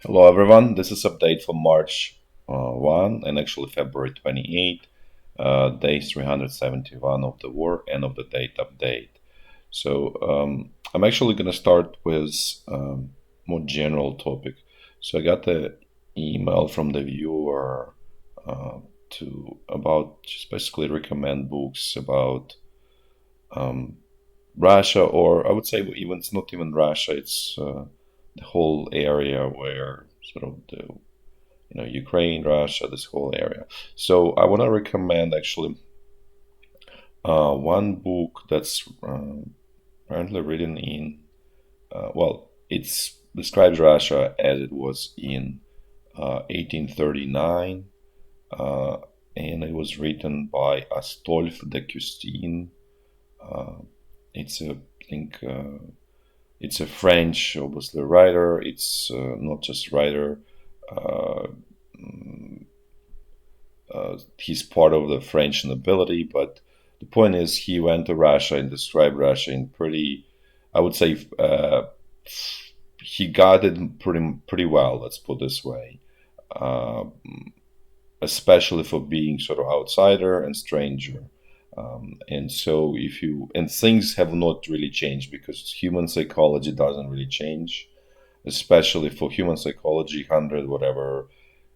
Hello everyone, this is update for March 1 and actually February 28, day 371 of the war, end of the date update. I'm actually going to start with more general topic. So I got the email from the viewer uh, to about just basically recommend books about um, Russia, or I would say even it's not even Russia, it's the whole area where sort of the Ukraine, Russia, this whole area. So I want to recommend actually one book that's currently written in, it's describes Russia as it was in 1839, uh, and it was written by Astolphe de Custine. Uh, it's a, I think, it's a French, obviously, writer. It's not just writer. Uh, he's part of the French nobility, but the point is he went to Russia and described Russia in pretty, I would say, he got it pretty well. Let's put it this way, uh, especially for being sort of outsider and stranger. And so if you and things have not really changed because human psychology doesn't really change, especially for human psychology, 100 whatever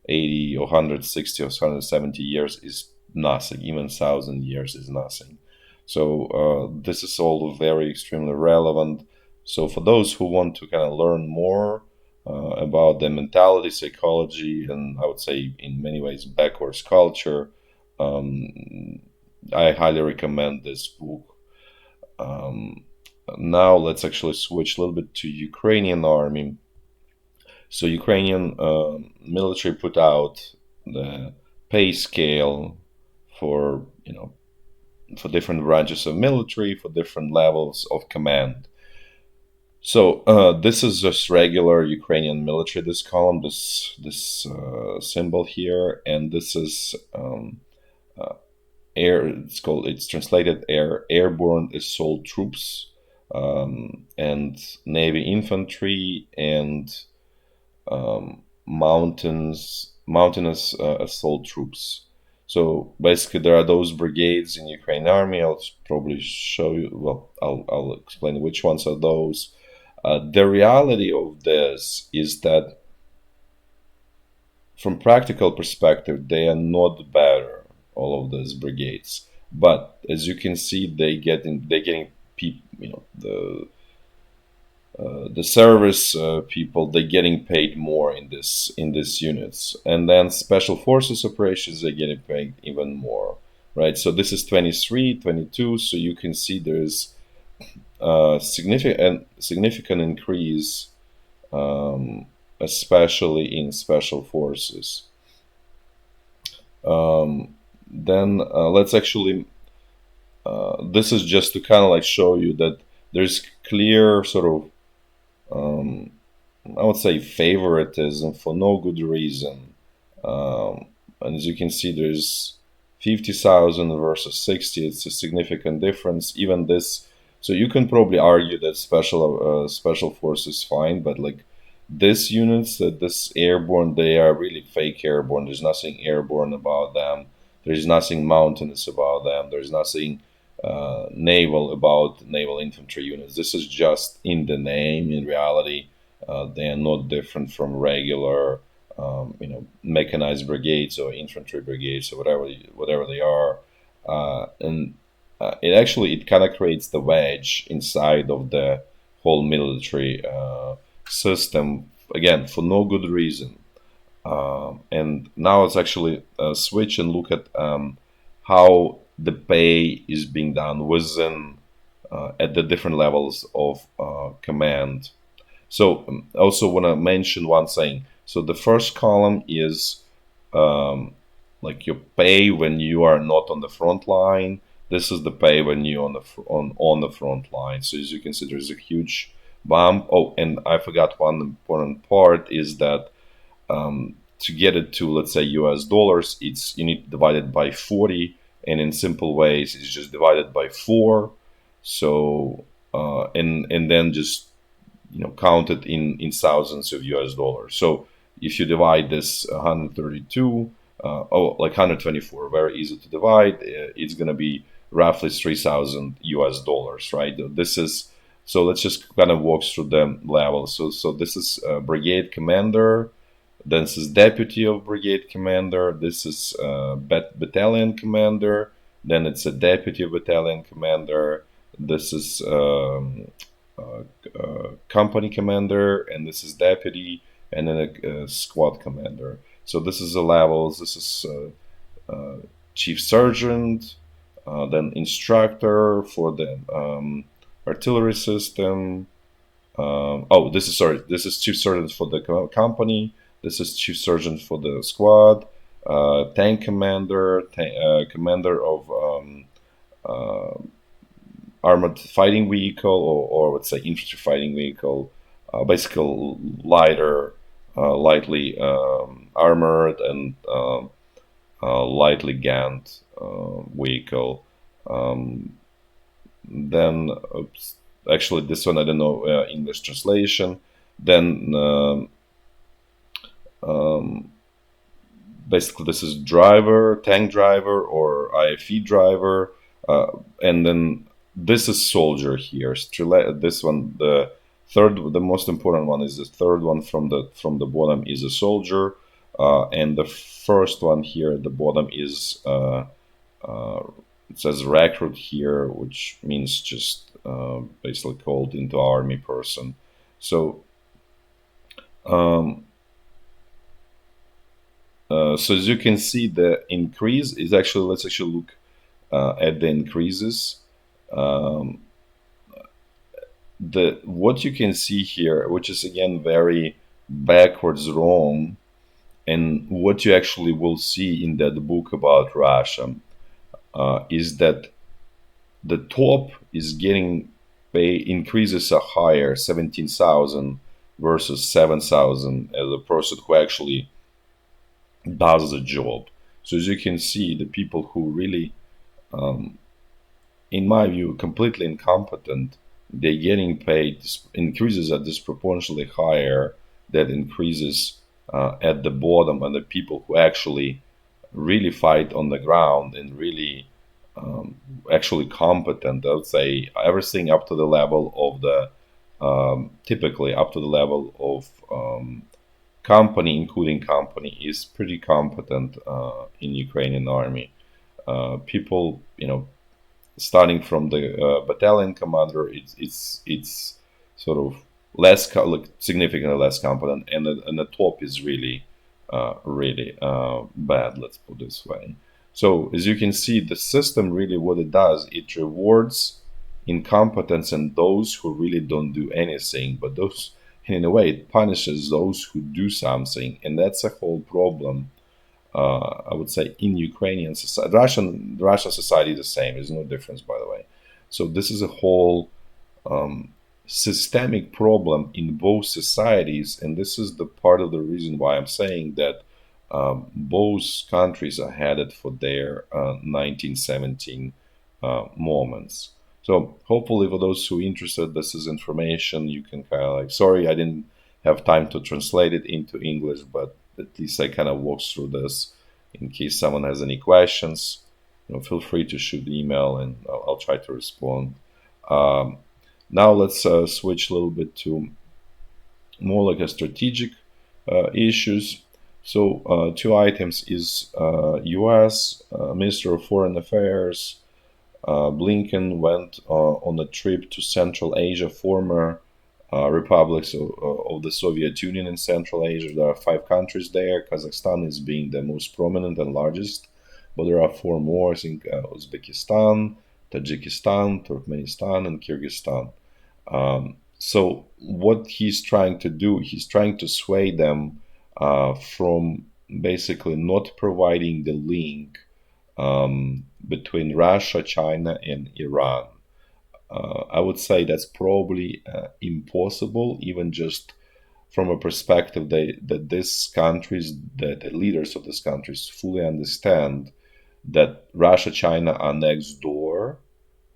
80 or 160 or 170 years is nothing. Even 1,000 years is nothing. So this is all very extremely relevant. So for those who want to kind of learn more about the mentality, psychology, and I would say in many ways backwards culture, um, I highly recommend this book. Um, Now let's actually switch a little bit to Ukrainian army. So Ukrainian military put out the pay scale for for different branches of military for different levels of command. So this is just regular Ukrainian military. This column, this symbol here, and this is uh, air. It's translated airborne assault troops and navy infantry and mountainous assault troops. So basically, there are those brigades in Ukraine army. I'll probably show you. Well, I'll explain which ones are those. The reality of this is that, from practical perspective, they are not better. All of these brigades, but as you can see, they getting people. The service people, they're getting paid more in these units, and then special forces operations, they're getting paid even more, right? So this is 23, 22. So you can see there's significant increase, um, especially in special forces. um, then let's actually this is just to kind of like show you that there's clear sort of I would say favoritism for no good reason. And as you can see, there's 50,000 versus 60. It's a significant difference. Even this, so you can probably argue that special force is fine, but like this units, that this airborne, they are really fake airborne. There's nothing airborne about them. There's nothing mountainous about them. There's nothing naval about naval infantry units. This is just in the name. In reality, they are not different from regular, mechanized brigades or infantry brigades or whatever they are. And it kind of creates the wedge inside of the whole military system, again, for no good reason. And now let's actually switch and look at how the pay is being done within at the different levels of command. So also want to mention one thing. So the first column is um, like your pay when you are not on the front line. This is the pay when you're on the front line. So as you can see, there's a huge bump. Oh, and I forgot one important part is that to get it to, let's say, US dollars, it's you need to divide it by 40, and in simple ways it's just divided by 4. So and then just count it in thousands of US dollars. So if you divide this 132, like 124, very easy to divide, it's going to be roughly 3,000 US dollars, right? This is, so let's just kind of walk through the levels. So this is brigade commander, then this is deputy of brigade commander, this is battalion commander, then it's a deputy battalion commander, this is company commander, and this is deputy, and then a squad commander. So this is the levels. This is chief sergeant, then instructor for the artillery system. Oh, this is, sorry, this is chief sergeant for the company. This is chief sergeant for the squad. Tank commander, commander of armored fighting vehicle, or let's say infantry fighting vehicle, basically lighter, lightly armored and lightly gunned vehicle. Then, oops, actually, this one I don't know English translation. Then, basically, this is driver, tank driver, or IFE driver, and then this is soldier here. This one, the third, the most important one is the third one from the bottom is a soldier, and the first one here at the bottom is it says recruit here, which means just basically called into army person. So so as you can see, the increase is actually, let's actually look at the increases. The what you can see here, which is again very backwards wrong, and what you actually will see in that book about Russia, is that the top is getting pay increases are higher, 17,000 versus 7,000 as a person who actually does the job. So as you can see, the people who really, in my view, completely incompetent, they're getting paid increases are disproportionately higher than increases at the bottom, and the people who actually really fight on the ground and really actually competent. I would say everything up to the level of the typically up to the level of company, including company, is pretty competent in Ukrainian army. People, starting from the battalion commander, it's sort of less, like significantly less competent, and the top is really really bad. Let's put it this way. So as you can see, the system really what it does, it rewards incompetence and those who really don't do anything, but those, in a way, it punishes those who do something, and that's a whole problem. I would say in Ukrainian society, Russian society is the same. There's no difference, by the way. So this is a whole systemic problem in both societies, and this is the part of the reason why I'm saying that both countries are headed for their 1917 moments. So hopefully, for those who are interested, this is information you can kind of like. Sorry, I didn't have time to translate it into English, but at least I kind of walked through this. In case someone has any questions, feel free to shoot the email, and I'll try to respond. Now let's switch a little bit to more like a strategic issues. So two items is U.S. Minister of Foreign Affairs Blinken went on a trip to Central Asia, former republics of the Soviet Union in Central Asia. There are 5 countries there. Kazakhstan is being the most prominent and largest, but there are 4 more. I think Uzbekistan, Tajikistan, Turkmenistan, and Kyrgyzstan. So what he's trying to do, he's trying to sway them from basically not providing the link between Russia, China, and Iran. I would say that's probably impossible, even just from a perspective that these countries, that the leaders of these countries fully understand that Russia, China are next door,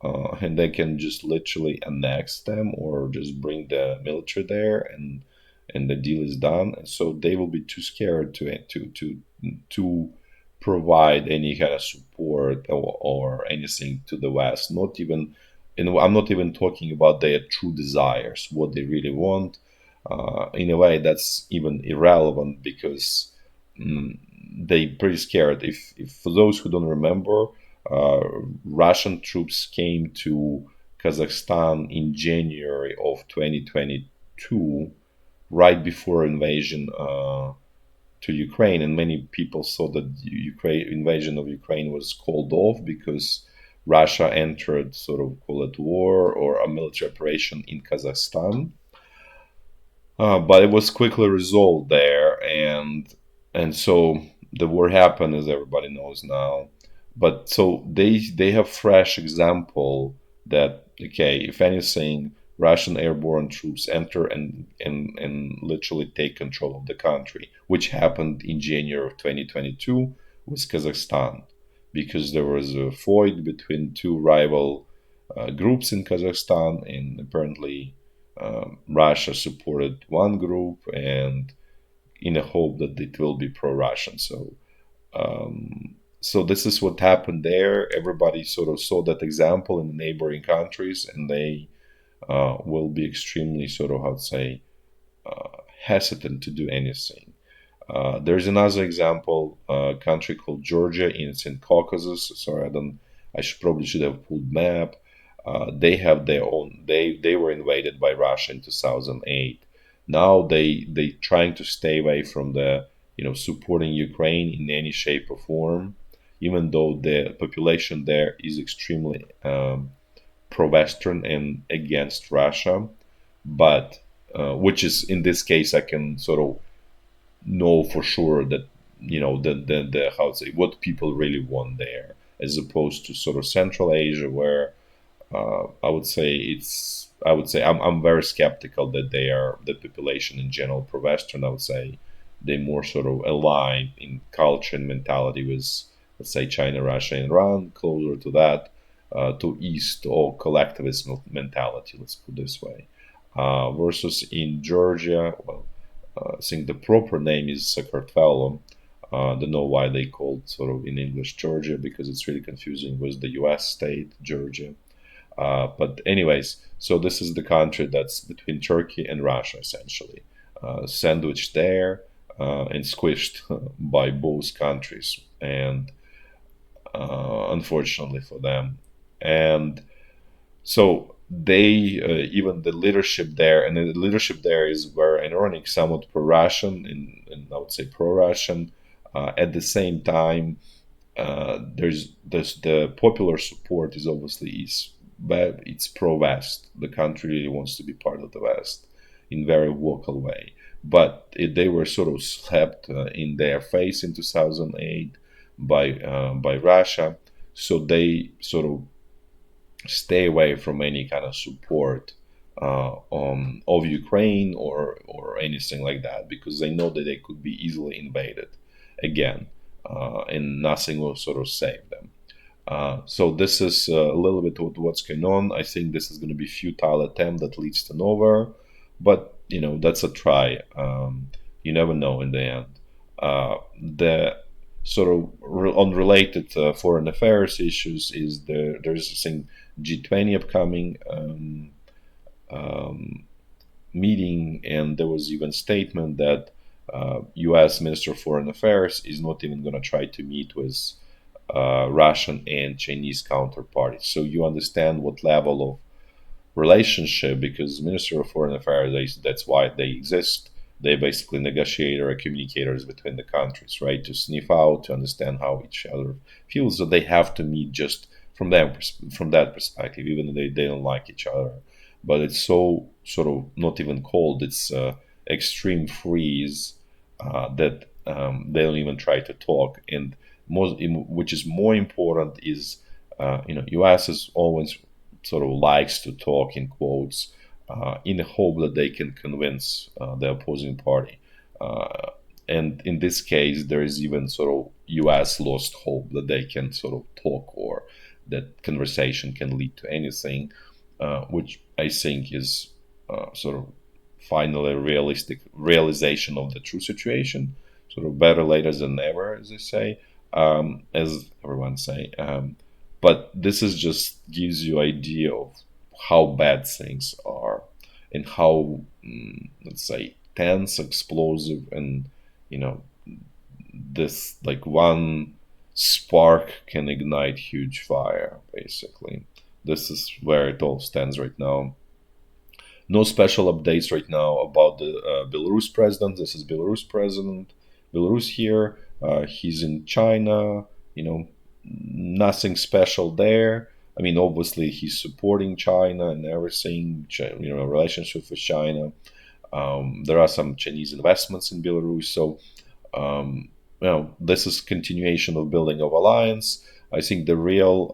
and they can just literally annex them or just bring the military there and and the deal is done. And so they will be too scared to provide any kind of support or anything to the West. Not even, and I'm not even talking about their true desires, what they really want. In a way, that's even irrelevant because mm, they pretty scared. If for those who don't remember, uh, Russian troops came to Kazakhstan in January of 2022, right before invasion to Ukraine, and many people thought that the Ukraine invasion of Ukraine was called off because Russia entered sort of call it war or a military operation in Kazakhstan. But it was quickly resolved there, and so the war happened, as everybody knows now. But so they have fresh example that okay, if anything, Russian airborne troops enter and literally take control of the country, which happened in January of 2022 with Kazakhstan, because there was a fight between two rival groups in Kazakhstan, and apparently Russia supported one group and in a hope that it will be pro-Russian. So this is what happened there. Everybody sort of saw that example in the neighboring countries, and they will be extremely sort of how to say hesitant to do anything. There's another example, a country called Georgia, it's in Caucasus. Sorry, I don't. I should probably should have pulled map. They have their own. They were invaded by Russia in 2008. Now they trying to stay away from the supporting Ukraine in any shape or form, even though the population there is extremely pro-Western and against Russia. But which is in this case I can sort of know for sure that the how to say what people really want there, as opposed to sort of Central Asia, where I would say I'm very skeptical that they are the population in general pro Western. I would say they more sort of align in culture and mentality with, let's say, China, Russia, and Iran, closer to that, to East or collectivist mentality. Let's put it this way. Versus in Georgia, well, I think the proper name is Sakartvelo. I don't know why they called sort of in English Georgia, because it's really confusing with the U.S. state Georgia. But anyways, so this is the country that's between Turkey and Russia, essentially, sandwiched there and squished by both countries, and unfortunately for them. And so they even the leadership there, and the leadership there is very ironic, somewhat pro-Russian, and I would say pro-Russian. At the same time, there's this the popular support is obviously is but it's pro-West. The country really wants to be part of the West in very vocal way. But they were sort of slapped in their face in 2008 by Russia, so they sort of stay away from any kind of support of Ukraine or anything like that, because they know that they could be easily invaded again, and nothing will sort of save them. So this is a little bit what's going on. I think this is going to be futile attempt that leads to nowhere, but that's a try. You never know in the end. The sort of unrelated foreign affairs issues is there's this thing G20 upcoming meeting, and there was even statement that U.S. Minister of Foreign Affairs is not even going to try to meet with Russian and Chinese counterparties. So you understand what level of relationship, because Minister of Foreign Affairs, that's why they exist. They basically negotiator or communicators between the countries, right? To sniff out, to understand how each other feels. So they have to meet just from that perspective, even though they don't like each other. But it's so sort of not even cold. It's extreme freeze that they don't even try to talk. And which is more important is U.S. is always sort of likes to talk in quotes in the hope that they can convince the opposing party. And in this case, there is even sort of U.S. lost hope that they can sort of talk, or that conversation can lead to anything, which I think is sort of finally realistic realization of the true situation. Sort of better later than never, as they say, as everyone say. But this is just gives you idea of how bad things are and how let's say tense, explosive, and you know this like one spark can ignite huge fire. Basically, this is where it all stands right now. No special updates right now about the Belarus president. This is Belarus president. Belarus here. He's in China. You know, nothing special there. I mean, obviously he's supporting China and everything. You know, relationship with China. There are some Chinese investments in Belarus, so this is continuation of building of alliance. I think the real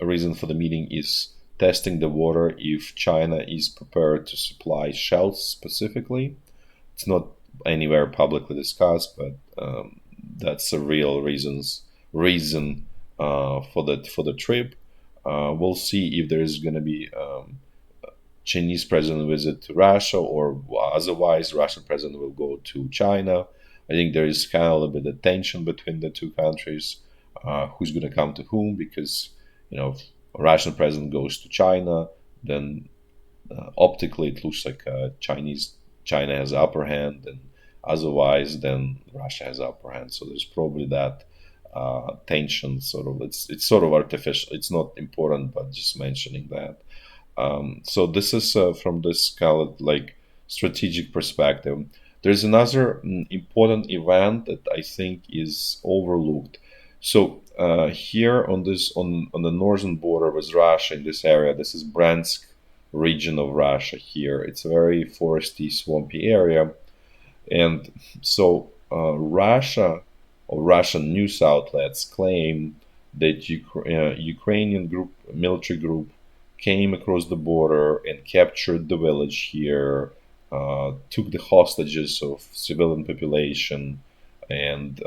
reason for the meeting is testing the water if China is prepared to supply shells specifically. It's not anywhere publicly discussed, but that's a real reason for the trip. We'll see if there is going to be Chinese president visit to Russia, or otherwise Russian president will go to China. I think there is kind of a little bit of tension between the two countries. Who's going to come to whom? Because if a Russian president goes to China, then optically it looks like China has the upper hand, and otherwise then Russia has the upper hand. So there's probably that tension. Sort of, it's sort of artificial. It's not important, but just mentioning that. So this is from this kind of like strategic perspective. There's another important event that I think is overlooked. So here on the northern border with Russia, in this area, this is Bryansk region of Russia. Here, it's a very foresty, swampy area, and so Russia or Russian news outlets claim that Ukrainian military group came across the border and captured the village here, took the hostages of civilian population, and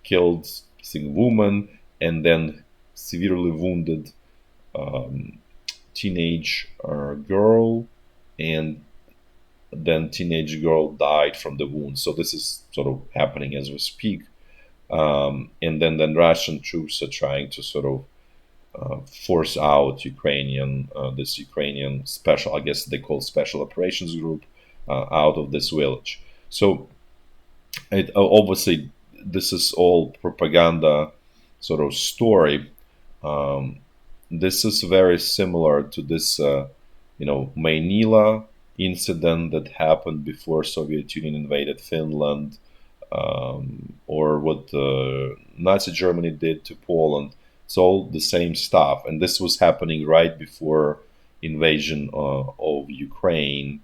killed, I think, woman, and then severely wounded teenage girl, and then teenage girl died from the wound. So this is sort of happening as we speak. And then Russian troops are trying to sort of force out this Ukrainian special, I guess they call special operations group, out of this village. So obviously this is all propaganda sort of story. This is very similar to this, Manila incident that happened before Soviet Union invaded Finland, or what Nazi Germany did to Poland. It's all the same stuff, and this was happening right before invasion of Ukraine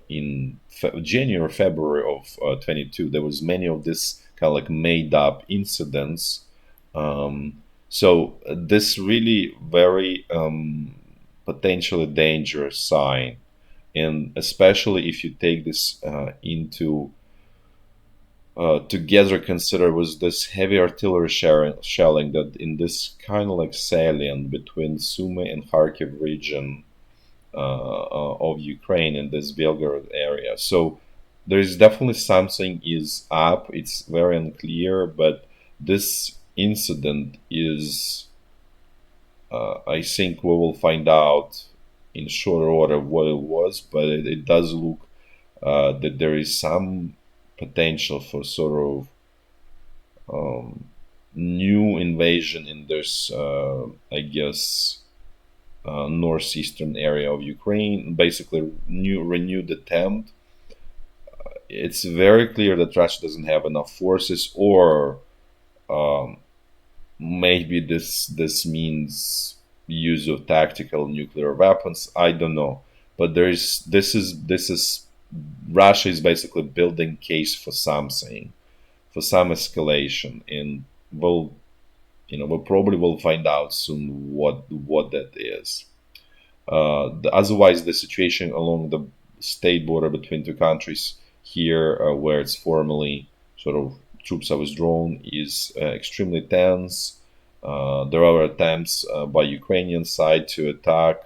in January, February of 22. There was many of this kind of like made up incidents. So this really very potentially dangerous sign, and especially if you take this into together consider with this heavy artillery shelling that in this kind of like salient between Sumy and Kharkiv region of Ukraine in this Belgorod area. So there is definitely something is up. It's very unclear, but this incident is, I think we will find out in short order what it was, but it does look that there is some potential for sort of new invasion in this, I guess, northeastern area of Ukraine. Basically, renewed attempt. It's very clear that Russia doesn't have enough forces, or maybe this means use of tactical nuclear weapons. I don't know, but this is Russia is basically building case for something, for some escalation, and we probably will find out soon what that is. Otherwise, the situation along the state border between two countries here, where it's formally sort of troops are withdrawn, is extremely tense. There are attempts by Ukrainian side to attack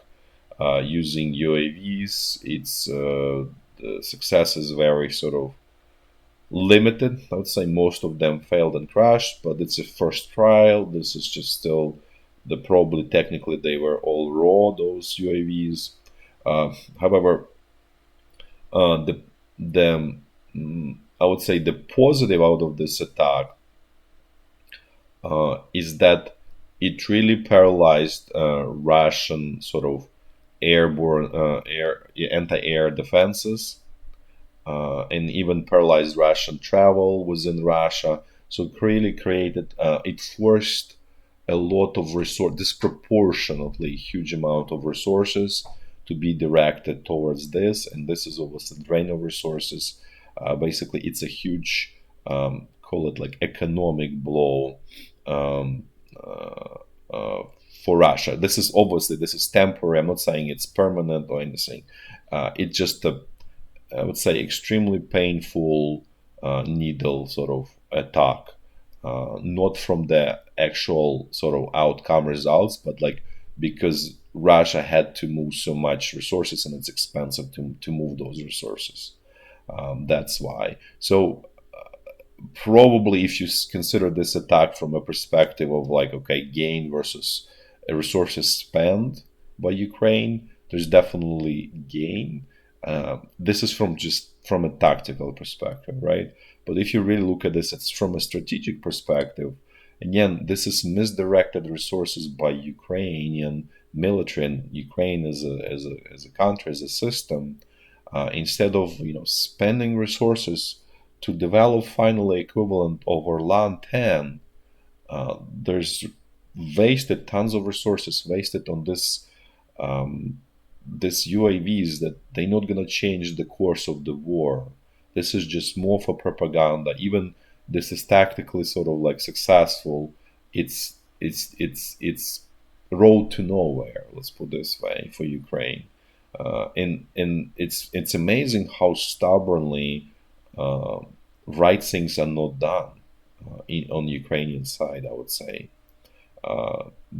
using UAVs. The success is very sort of limited. I would say most of them failed and crashed, but it's a first trial. This is just still probably technically they were all raw, those UAVs. However, the I would say the positive out of this attack is that it really paralyzed Russian sort of airborne anti-air defenses, and even paralyzed Russian travel within Russia. So it really created, it forced a lot of disproportionately huge amount of resources to be directed towards this, and this is almost a drain of resources. Basically, it's a huge, call it like economic blow, um, uh, uh, for Russia. This is obviously this is temporary. I'm not saying it's permanent or anything. It's just a, I would say, extremely painful needle sort of attack, not from the actual sort of outcome results, but like because Russia had to move so much resources and it's expensive to move those resources. That's why. So probably if you consider this attack from a perspective of like, okay, gain versus resources spent by Ukraine, there's definitely gain. This is from just from a tactical perspective, right? But if you really look at this, it's from a strategic perspective. Again, this is misdirected resources by Ukrainian military and Ukraine as a country, as a system. Instead of spending resources to develop finally equivalent of Orlan 10, there's wasted tons of resources wasted on um, this UAVs that they're not gonna change the course of the war. This is just more for propaganda. Even this is tactically sort of like successful. It's road to nowhere. Let's put this way for Ukraine. And it's amazing how stubbornly uh, right things are not done on the Ukrainian side, I would say,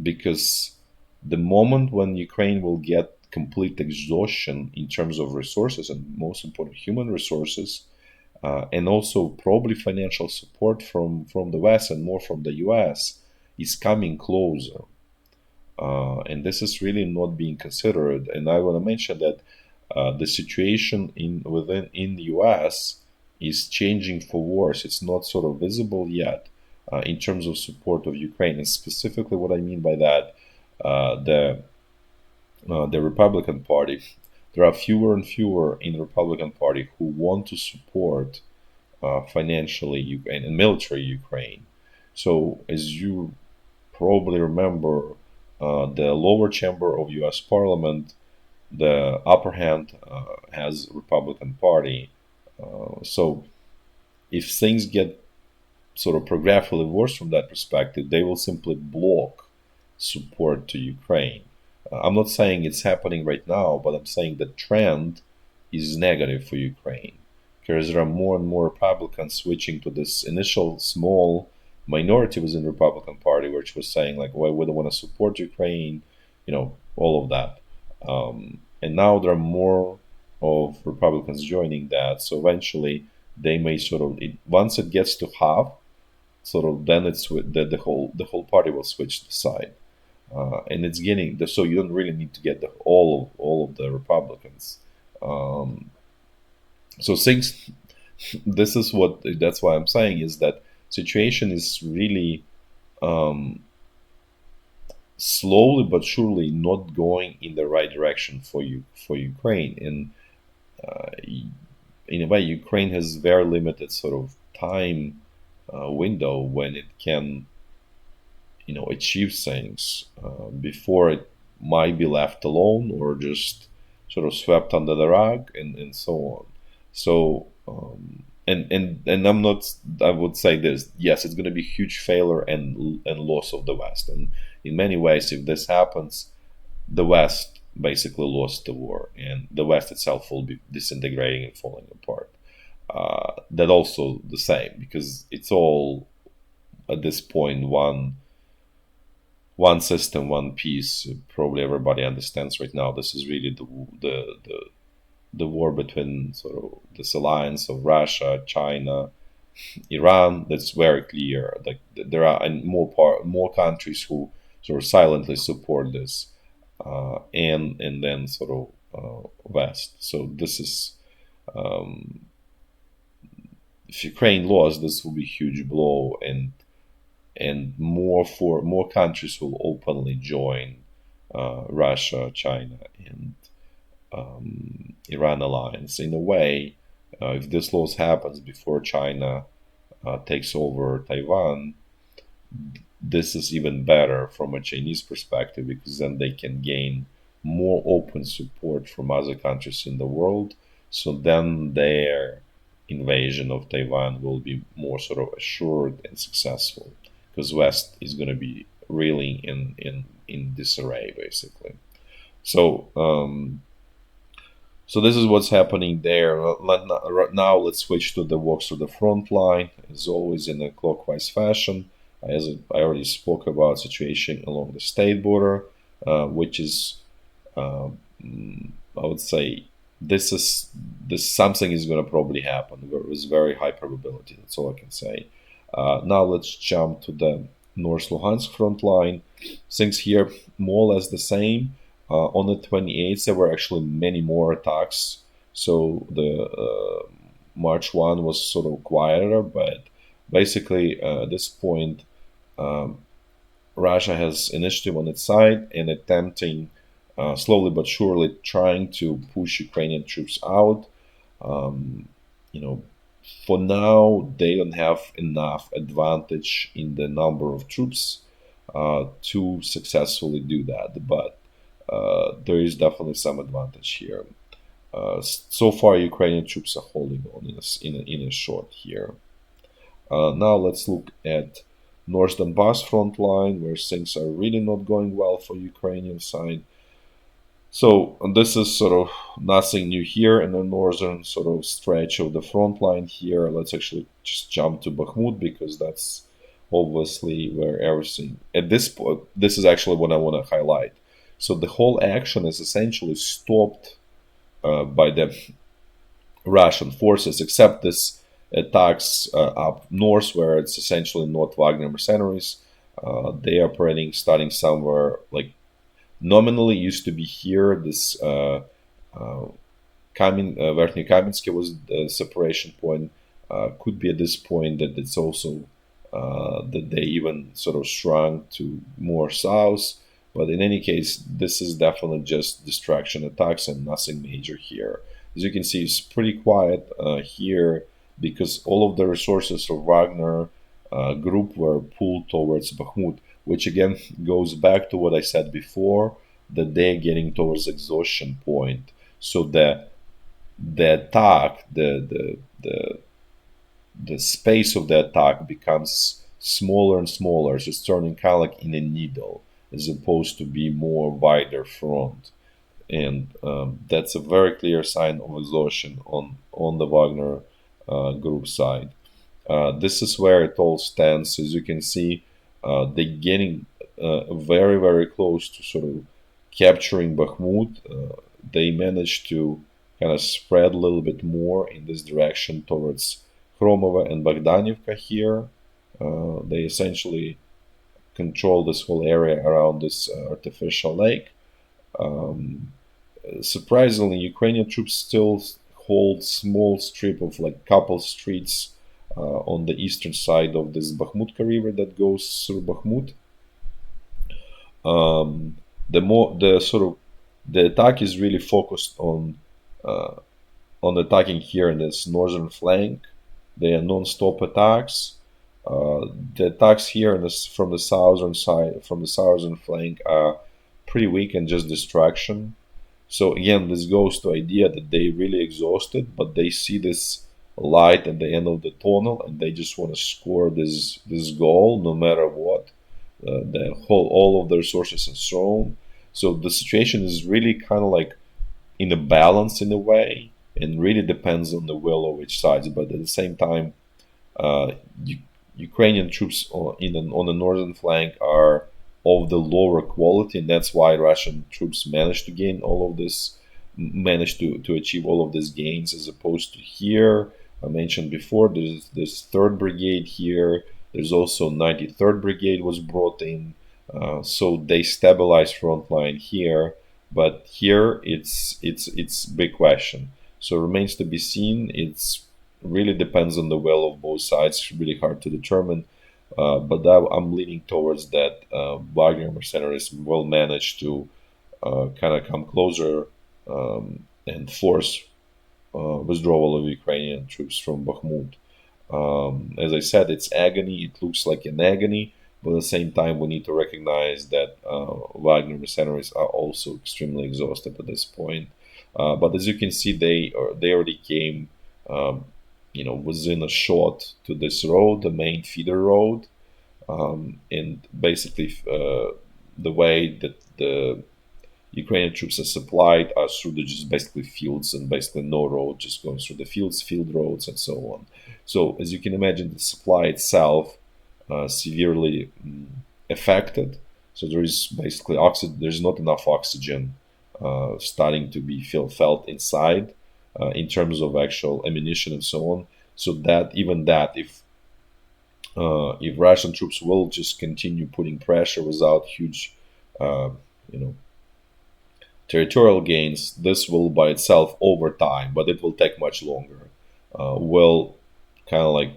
because the moment when Ukraine will get complete exhaustion in terms of resources and most important human resources, and also probably financial support from the West and more from the US, is coming closer. And this is really not being considered. And I want to mention that the situation in the U.S. is changing for worse. It's not sort of visible yet in terms of support of Ukraine. And specifically, what I mean by that, uh, the the Republican Party, there are fewer and fewer in the Republican Party who want to support financially Ukraine and military Ukraine. So, as you probably remember, the lower chamber of U.S. Parliament, the upper hand has Republican Party. So if things get sort of progressively worse from that perspective, they will simply block support to Ukraine. I'm not saying it's happening right now, but I'm saying the trend is negative for Ukraine because there are more and more Republicans switching to this initial small minority within the Republican Party, which was saying like, "Well, we don't want to support Ukraine," all of that. And now there are more of Republicans joining that. So eventually, they may sort of once it gets to half, sort of then it's with the whole party will switch the side, and it's getting so you don't really need to get all of the Republicans. Um, so things this is what that's why I'm saying is that situation is really um, slowly but surely not going in the right direction for Ukraine. And uh, in a way, Ukraine has very limited sort of time window when it can achieve things before it might be left alone or just sort of swept under the rug and so on. So and I'm not. I would say this. Yes, it's going to be huge failure and loss of the West. And in many ways, if this happens, the West basically lost the war, and the West itself will be disintegrating and falling apart. That also the same because it's all at this point one one system, one piece. Probably everybody understands right now. This is really the war between sort of this alliance of Russia, China, Iran. That's very clear. Like there are more countries who sort of silently support this, and then sort of West. So this is, if Ukraine lost, this will be a huge blow, and more countries will openly join Russia, China, and Iran alliance. In a way, if this loss happens before China takes over Taiwan, this is even better from a Chinese perspective, because then they can gain more open support from other countries in the world. So then their invasion of Taiwan will be more sort of assured and successful, because West is going to be really in disarray basically. So so this is what's happening there. Right now, let's switch to the walks of the front line, as always in a clockwise fashion. As I already spoke about, situation along the state border, which is, I would say, this something is going to probably happen. There is very high probability. That's all I can say. Now let's jump to the North Lugansk front line. Things here more or less the same. On the 28th, there were actually many more attacks. So the March 1 was sort of quieter, but basically at this point, Russia has initiative on its side and attempting, slowly but surely, trying to push Ukrainian troops out. You know, for now, they don't have enough advantage in the number of troops to successfully do that, but there is definitely some advantage here. So far, Ukrainian troops are holding on in a short here. Now let's look at North Donbass front line, where things are really not going well for Ukrainian side. So this is sort of nothing new here in the northern sort of stretch of the front line here. Let's actually just jump to Bakhmut, because that's obviously where everything at this point. This is actually what I want to highlight. So the whole action is essentially stopped by the Russian forces, except this attacks up north, where it's essentially not Wagner mercenaries. They are operating starting somewhere like nominally used to be here. This Verkhnye Kamensk was the separation point. Could be at this point that it's also that they even sort of shrunk to more south. But in any case, this is definitely just distraction attacks and nothing major here. As you can see, it's pretty quiet here, because all of the resources of Wagner group were pulled towards Bakhmut, which again goes back to what I said before, that they're getting towards exhaustion point. So the attack, the space of the attack becomes smaller and smaller. So it's turning kind of like in a needle, as opposed to be more wider front. And that's a very clear sign of exhaustion on the Wagner group side. This is where it all stands. As you can see, they're getting very, very close to sort of capturing Bakhmut. They managed to kind of spread a little bit more in this direction towards Hromove and Bogdanivka here. They essentially control this whole area around this artificial lake. Surprisingly, Ukrainian troops still hold small strip of like couple streets on the eastern side of this Bakhmutka river that goes through Bakhmut. The attack is really focused on attacking here in this northern flank. They are non-stop attacks. The attacks here from the southern side, from the southern flank, are pretty weak and just distraction. So again, this goes to idea that they really exhausted, but they see this light at the end of the tunnel, and they just want to score this goal no matter what. All of the resources are thrown. So the situation is really kind of like in a balance in a way, and really depends on the will of each side. But at the same time, Ukrainian troops on the northern flank are of the lower quality, and that's why Russian troops managed to gain all of this, managed to achieve all of these gains, as opposed to here. I mentioned before, there's this 3rd Brigade here. There's also 93rd Brigade was brought in, so they stabilized Frontline here. But here it's big question. So it remains to be seen. It's really depends on the will of both sides. It's really hard to determine. But I'm leaning towards that Wagner mercenaries will manage to kind of come closer and force withdrawal of Ukrainian troops from Bakhmut. As I said, it's agony. It looks like an agony, but at the same time, we need to recognize that Wagner mercenaries are also extremely exhausted at this point. But as you can see, they already came, within a shot to this road, the main feeder road, and basically the way that the Ukrainian troops are supplied are through the just basically fields and basically no road, just going through the fields, field roads, and so on. So as you can imagine, the supply itself severely affected. So there is basically there's not enough oxygen starting to be felt inside in terms of actual ammunition and so on. So that even that, if Russian troops will just continue putting pressure without huge, you know, territorial gains, this will by itself over time, but it will take much longer. Will kind of like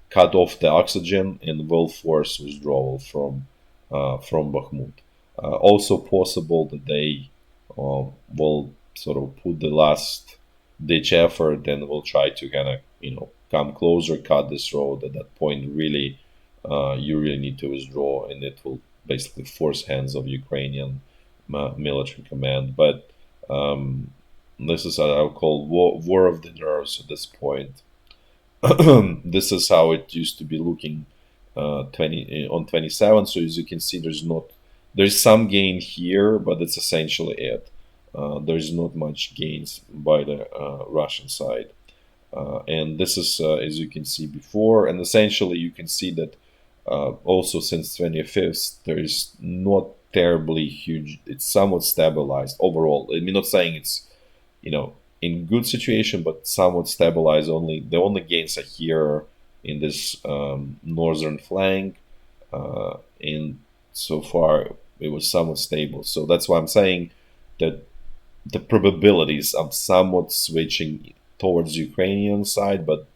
cut off the oxygen and will force withdrawal from Bakhmut. Also possible that they will sort of put the last ditch effort and will try to kind of come closer, cut this road. At that point, really, you really need to withdraw, and it will basically force hands of Ukrainian military command. But this is what I would call war of the nerves at this point. This is how it used to be looking 27. So as you can see, there's some gain here, but it's essentially it. There's not much gains by the Russian side. And this is, as you can see before, and essentially you can see that also since 25th, there is not terribly huge, it's somewhat stabilized overall. I mean, not saying it's, in good situation, but somewhat stabilized. The only gains are here in this northern flank, and so far it was somewhat stable. So that's why I'm saying that the probabilities of somewhat switching towards Ukrainian side, but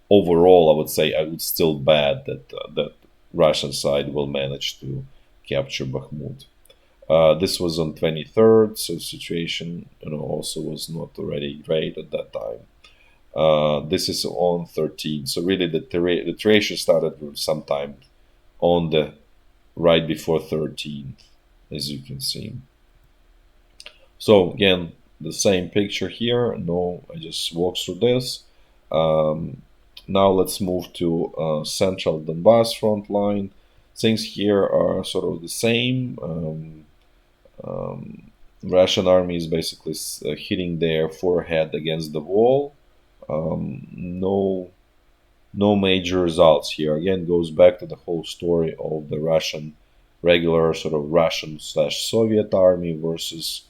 overall, I would say I would still bet that Russian side will manage to capture Bakhmut. This was on 23rd, so situation also was not already great at that time. This is on 13th, so really the duration started sometime on the right before 13th, as you can see. So again, the same picture here. No, I just walked through this. Now let's move to central Donbass front line. Things here are sort of the same. Russian army is basically hitting their forehead against the wall. No major results here. Again, goes back to the whole story of the Russian regular sort of Russian/Soviet army versus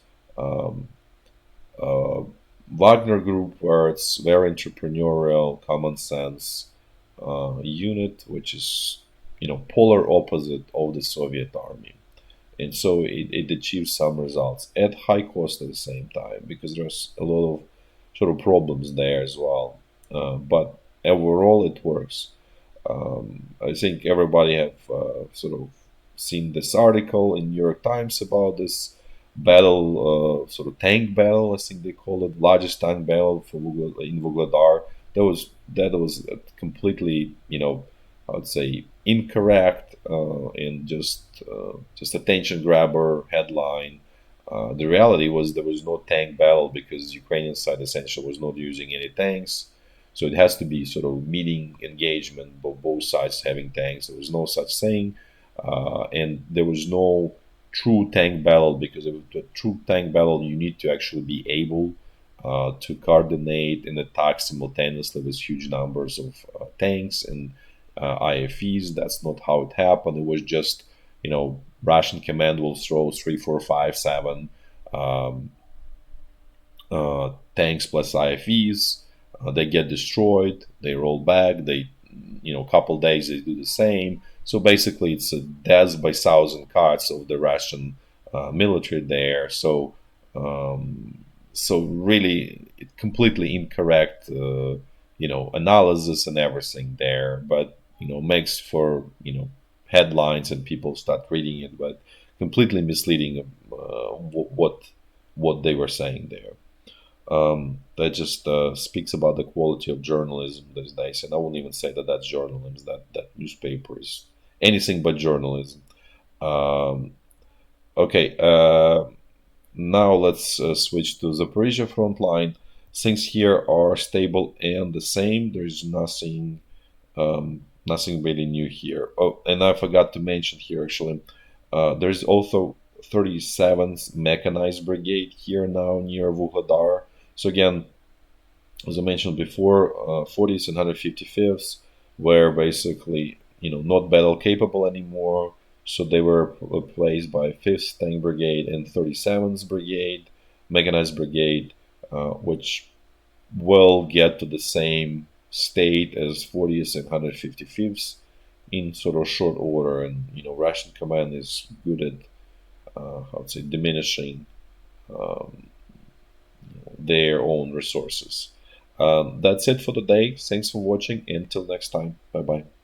Wagner group, where it's very entrepreneurial, common sense unit, which is polar opposite of the Soviet army. And so it achieves some results at high cost at the same time, because there's a lot of sort of problems there as well. But overall, it works. I think everybody have sort of seen this article in New York Times about this battle, sort of tank battle, I think they call it, largest tank battle in Vuhledar. That was completely, I would say, incorrect and just attention grabber headline. The reality was there was no tank battle because Ukrainian side essentially was not using any tanks. So it has to be sort of meeting engagement, both sides having tanks. There was no such thing, and there was no true tank battle, because of the true tank battle you need to actually be able to coordinate and attack simultaneously with huge numbers of tanks and IFEs. That's not how it happened. It was just Russian command will throw 3, 4, 5, 7 um, tanks plus IFVs. They get destroyed. They roll back. They, couple days they do the same. So basically, it's a death by thousand cuts of the Russian military there. Um, so really, completely incorrect, analysis and everything there. But makes for headlines and people start reading it, but completely misleading what they were saying there. That just speaks about the quality of journalism these days, and I won't even say that that's journalism. That newspaper is anything but journalism. Um, okay, now let's switch to Zaporizhya front line. Things here are stable and the same. There's nothing really new here. Oh, and I forgot to mention here actually, there's also 37th Mechanized Brigade here now near Vuhledar. So again, as I mentioned before, 40th and 155th were basically not battle capable anymore. So they were replaced by 5th Tank Brigade and 37th Brigade, Mechanized Brigade, which will get to the same state as 40th and 155th in sort of short order. And Russian command is good at how to say diminishing um, their own resources. That's it for today. Thanks for watching. Until next time. Bye bye.